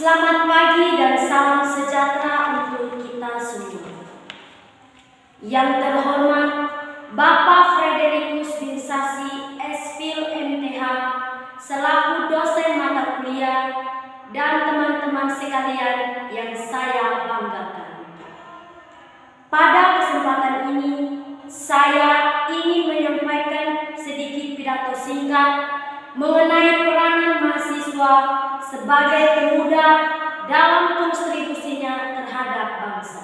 Selamat pagi dan salam sejahtera untuk kita semua. Yang terhormat Bapak Frederikus Binsasi S.Phil MTH selaku dosen mata kuliah dan teman-teman sekalian yang saya banggakan. Pada kesempatan ini saya ingin menyampaikan sedikit pidato singkat mengenai peranan mahasiswa sebagai pemuda dalam kontribusinya terhadap bangsa.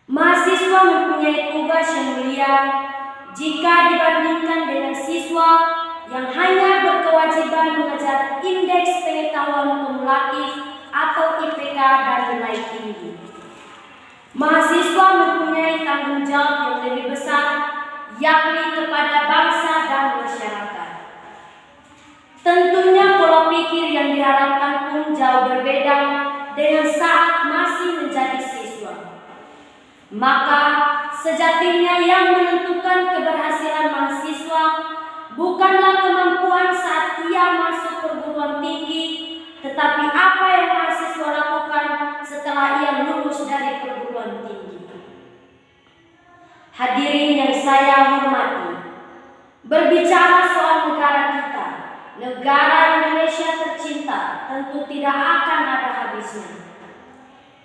Mahasiswa mempunyai tugas yang mulia jika dibandingkan dengan siswa yang hanya berkewajiban mengejar indeks pengetahuan kumulatif atau IPK dan nilai tinggi. Mahasiswa mempunyai tanggung jawab yang lebih besar, yakni kepada bangsa dan masyarakat. Tentunya pola pikir yang diharapkan pun jauh berbeda dengan saat masih menjadi siswa. Maka sejatinya yang menentukan keberhasilan mahasiswa bukanlah kemampuan saat ia masuk perguruan tinggi, tetapi apa yang mahasiswa lakukan setelah ia lulus dari perguruan tinggi. Hadirin yang saya hormati, berbicara soal negara kita, negara Indonesia tercinta, tentu tidak akan ada habisnya.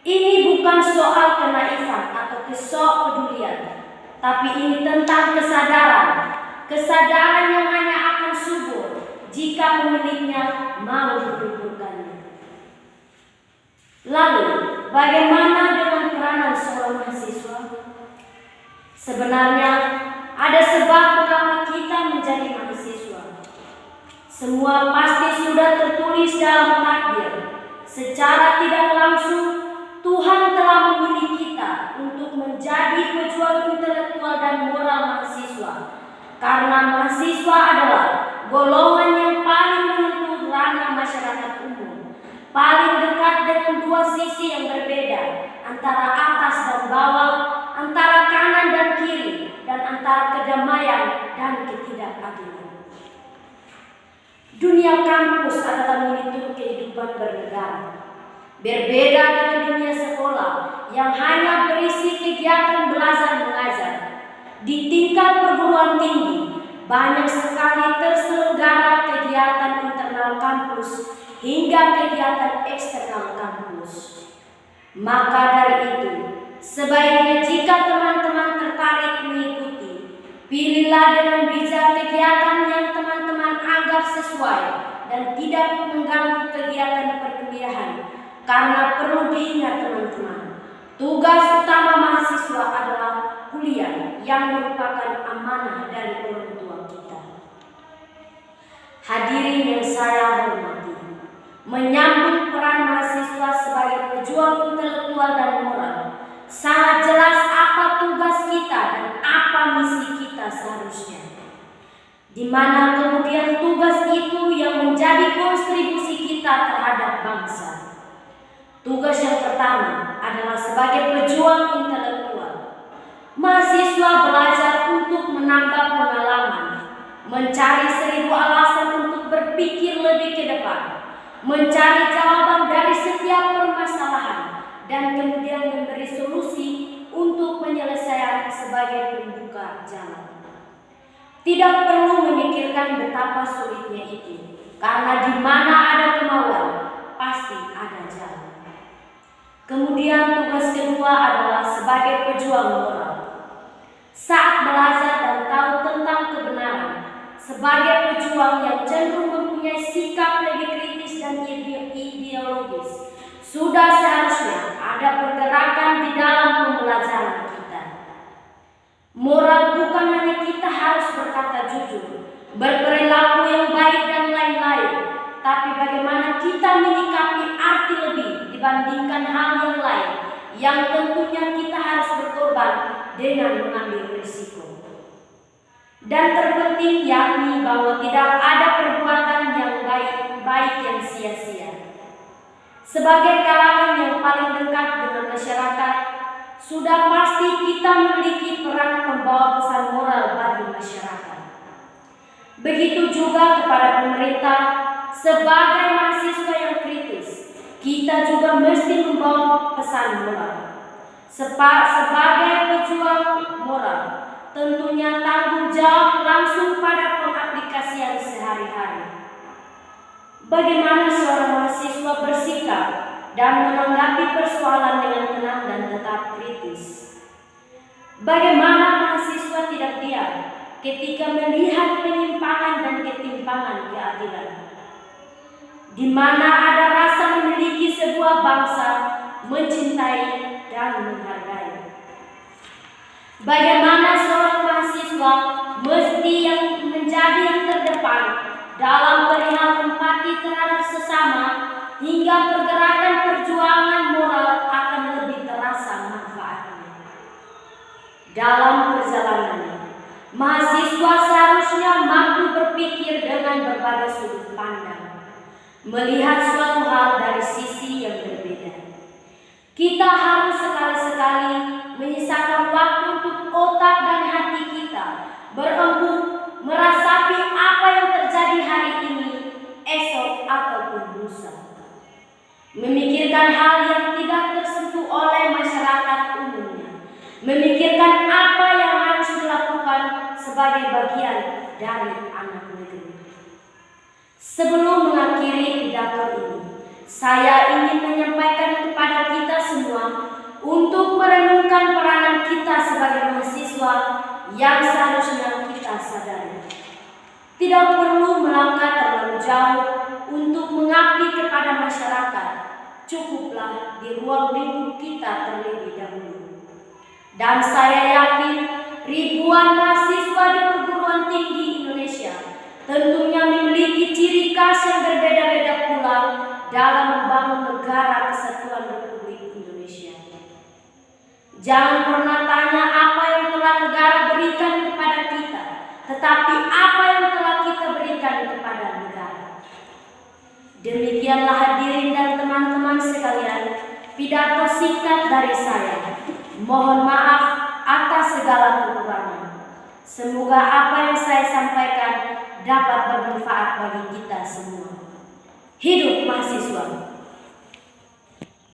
Ini bukan soal kenaifan atau kesok-pedulian, tapi ini tentang kesadaran yang hanya akan subur jika pemiliknya mau mengumpulkannya. Lalu, bagaimana dengan peranan seorang mahasiswa? Sebenarnya, ada sebab mengapa kita menjadi mahasiswa. Semua pasti sudah tertulis dalam takdir. Secara tidak langsung, Tuhan telah memilih kita untuk menjadi pejuang intelektual dan moral mahasiswa. Karena mahasiswa adalah golongan yang paling menyentuh ranah masyarakat umum, paling dekat dengan dua sisi yang berbeda, antara atas dan bawah, antara kanan dan kiri, dan antara kedamaian dan ketidakadilan. Dunia kampus adalah miniatur kehidupan bernegara. Berbeda dengan dunia sekolah yang hanya berisi kegiatan belajar mengajar. Di tingkat perguruan tinggi, banyak sekali terselenggara kegiatan internal kampus hingga kegiatan eksternal kampus. Maka dari itu, sebaiknya jika teman-teman tertarik mengikuti, pilihlah dengan bijak kegiatan yang teman-teman anggap sesuai dan tidak mengganggu kegiatan perkuliahan. Karena perlu diingat teman-teman, tugas utama mahasiswa adalah kuliah yang merupakan amanah dari orang tua kita. Hadirin yang saya hormati, menyambut peran mahasiswa sebagai pejuang intelektual dan moral, sangat jelas apa tugas kita dan apa misi kita seharusnya. Di mana kemudian tugas itu yang menjadi kontribusi kita terhadap bangsa. Tugas yang pertama adalah sebagai pejuang intelektual. Mahasiswa belajar untuk menambah pengalaman, mencari 1000 alasan untuk berpikir lebih ke depan, mencari jawaban dari setiap permasalahan, dan kemudian memberi solusi untuk penyelesaian sebagai pembuka jalan. Tidak perlu memikirkan betapa sulitnya itu, karena di mana ada kemauan, pasti ada jalan. Kemudian tugas kedua adalah sebagai pejuang moral. Saat belajar dan tahu tentang kebenaran, sebagai pejuang yang cenderung mempunyai sikap lebih kritis dan ideologis, sudah seharusnya ada pergerakan di dalam pembelajaran kita. Moral bukan hanya kita harus berkata jujur, berperilaku yang baik dan lain-lain, tapi bagaimana kita menyikapi arti lebih dibandingkan hal yang lain yang tentunya kita harus berkorban dengan mengambil risiko. Dan terpenting yakni bahwa tidak ada perbuatan yang baik yang sia-sia. Sebagai kalangan yang paling dekat dengan masyarakat, sudah pasti kita memiliki peran pembawa pesan moral bagi masyarakat. Begitu juga kepada pemerintah sebagai mahasiswa yang kritis, kita juga mesti membawa pesan moral. Sebagai pejuang moral, tentunya tanggung jawab langsung pada pengaplikasian sehari-hari. Bagaimana seorang mahasiswa bersikap dan menanggapi persoalan dengan tenang dan tetap kritis? Bagaimana mahasiswa tidak diam ketika melihat penyimpangan dan ketimpangan keadilan? Di mana ada rasa memiliki sebuah bangsa, mencintai dan menghargai. Bagaimana seorang mahasiswa mesti menjadi yang terdepan dalam perihal empati terhadap sesama, hingga pergerakan perjuangan moral akan lebih terasa manfaatnya. Dalam perjalanannya, mahasiswa seharusnya mampu berpikir dengan berbagai sudut pandang, melihat suatu hal dari sisi yang berbeda. Kita harus sekali-sekali menyisakan waktu untuk otak dan hati kita berembuk merasapi apa yang terjadi hari ini, esok ataupun lusa. Memikirkan hal yang tidak tersentuh oleh masyarakat umumnya. Memikirkan apa yang harus dilakukan sebagai bagian dari anak negeri. Sebelum mengakhiri pidato ini, saya ingin menyampaikan kepada kita semua untuk merenungkan peranan kita sebagai mahasiswa yang seharusnya kita sadari. Tidak perlu melangkah terlalu jauh untuk mengabdi kepada masyarakat. Cukuplah di ruang lingkup kita terlebih dahulu. Dan saya yakin ribuan mahasiswa di perguruan tinggi Indonesia tentunya memiliki ciri khas yang berbeda-beda pula dalam membangun negara kesatuan Republik Indonesia. Jangan pernah tanya apa yang telah negara berikan kepada kita, tetapi apa yang telah kita berikan kepada negara. Demikianlah hadirin dan teman-teman sekalian, pidato singkat dari saya. Mohon maaf atas segala kekurangan. Semoga apa yang saya sampaikan dapat bermanfaat bagi kita semua. Hidup mahasiswa!